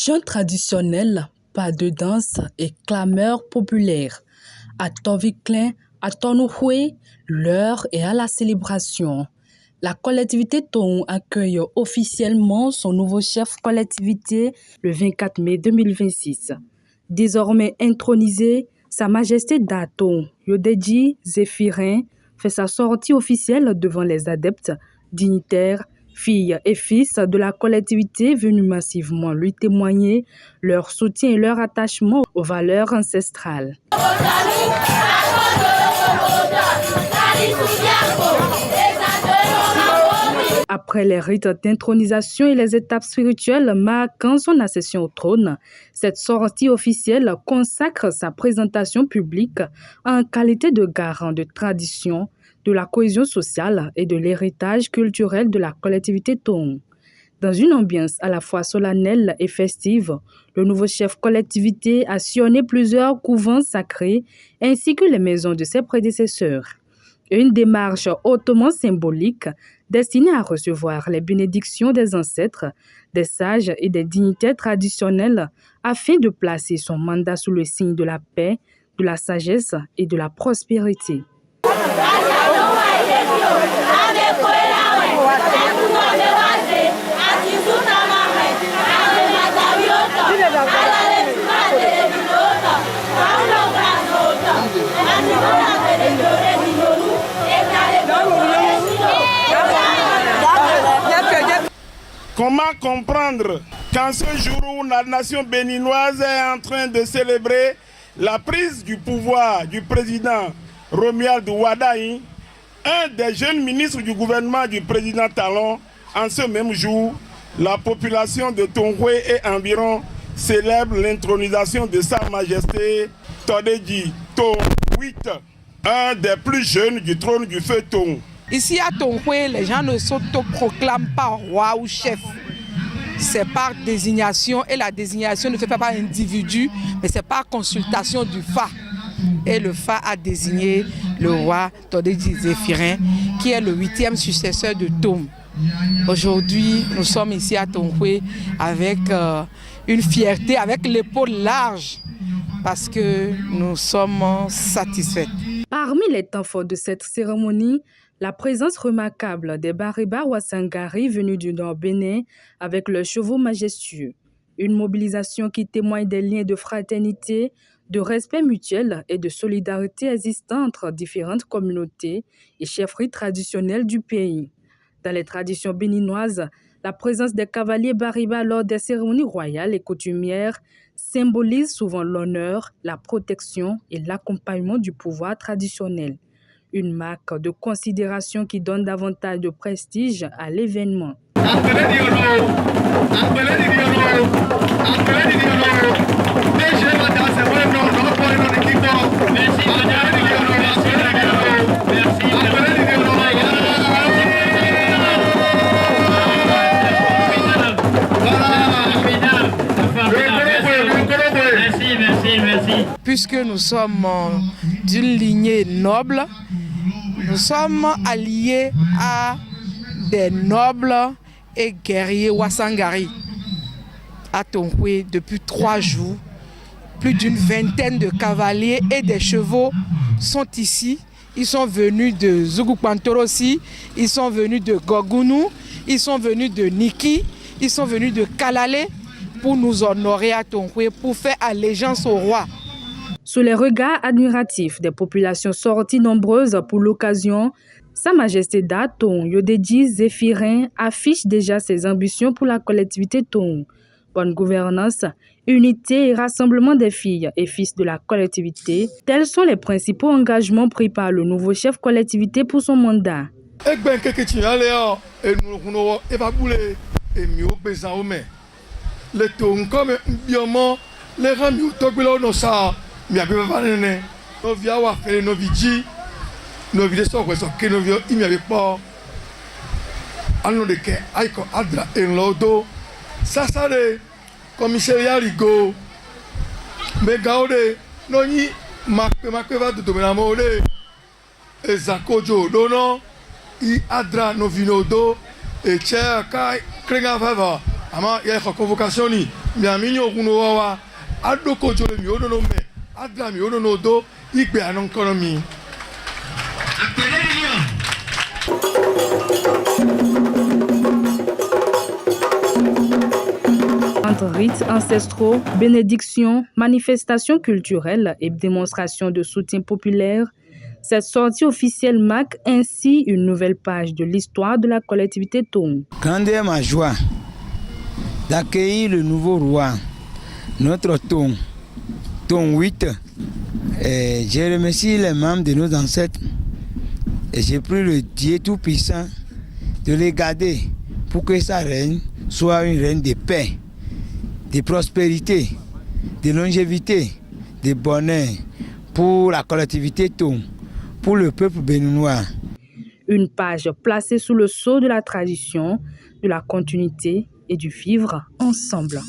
Chants traditionnels, pas de danse et clameurs populaires. À Toviklen, à Tonouhoué, l'heure est à la célébration. La collectivité Tohon accueille officiellement son nouveau chef collectivité le 24 mai 2026. Désormais intronisé, Sa Majesté Daton Yodeji Zéphirin fait sa sortie officielle devant les adeptes, dignitaires, filles et fils de la collectivité venus massivement lui témoigner leur soutien et leur attachement aux valeurs ancestrales. Après les rites d'intronisation et les étapes spirituelles marquant son accession au trône, cette sortie officielle consacre sa présentation publique en qualité de garant de tradition, de la cohésion sociale et de l'héritage culturel de la collectivité Tohon. Dans une ambiance à la fois solennelle et festive, le nouveau chef collectivité a sillonné plusieurs couvents sacrés ainsi que les maisons de ses prédécesseurs. Une démarche hautement symbolique destinée à recevoir les bénédictions des ancêtres, des sages et des dignitaires traditionnels afin de placer son mandat sous le signe de la paix, de la sagesse et de la prospérité. Comment comprendre qu'en ce jour où la nation béninoise est en train de célébrer la prise du pouvoir du président Romuald Wadaï, un des jeunes ministres du gouvernement du président Talon, en ce même jour, la population de Tonouhoué et environ célèbre l'intronisation de Sa Majesté Todeji Tohon 8, un des plus jeunes du trône du feu Tohon. Ici à Tonouhoué, les gens ne s'autoproclament pas roi ou chef. C'est par désignation et la désignation ne se fait pas par individu, mais c'est par consultation du FA. Et le FA a désigné le roi Todeji Zéphirin, qui est le 8e successeur de Tohon. Aujourd'hui, nous sommes ici à Tonouhoué avec une fierté, avec l'épaule large, parce que nous sommes satisfaits. Parmi les temps forts de cette cérémonie, la présence remarquable des Bariba Ouassangari venus du Nord Bénin avec leurs chevaux majestueux. Une mobilisation qui témoigne des liens de fraternité, de respect mutuel et de solidarité existant entre différentes communautés et chefferies traditionnelles du pays. Dans les traditions béninoises, la présence des cavaliers Bariba lors des cérémonies royales et coutumières symbolise souvent l'honneur, la protection et l'accompagnement du pouvoir traditionnel. Une marque de considération qui donne davantage de prestige à l'événement. Puisque nous sommes d'une lignée noble, nous sommes alliés à des nobles et guerriers Ouassangari à Tonouhoué depuis 3 jours. Plus d'une vingtaine de cavaliers et des chevaux sont ici. Ils sont venus de Zougou-Pantorosi, ils sont venus de Gogounou, ils sont venus de Niki, ils sont venus de Kalale pour nous honorer à Tonouhoué, pour faire allégeance au roi. Sous les regards admiratifs des populations sorties nombreuses pour l'occasion, Sa Majesté Daton Yodeji Zéphirin affiche déjà ses ambitions pour la collectivité Tohon. Bonne gouvernance, unité et rassemblement des filles et fils de la collectivité, tels sont les principaux engagements pris par le nouveau chef collectivité pour son mandat. Commissariat Rigo, Megaode, Noni, Makeva de Domenamode, Zakojo, Dono, I Adra Novinodo, et Cher Kai, Krenga Vava, Ama, il y a une convocation, miaminyo kuno wawa adoko jole mi odono me adra mi odono do igbe anon kono mi. Entre rites ancestraux, bénédictions, manifestations culturelles et démonstrations de soutien populaire, cette sortie officielle marque ainsi une nouvelle page de l'histoire de la collectivité Tong. Grande est ma joie d'accueillir le nouveau roi, notre Tong 8. Et je remercie les membres de nos ancêtres et j'ai pris le Dieu Tout-Puissant de les garder pour que sa reine soit une reine de paix, de prospérité, de longévité, de bonheur pour la collectivité Tong, pour le peuple béninois. Une page placée sous le sceau de la tradition, de la continuité et du vivre ensemble.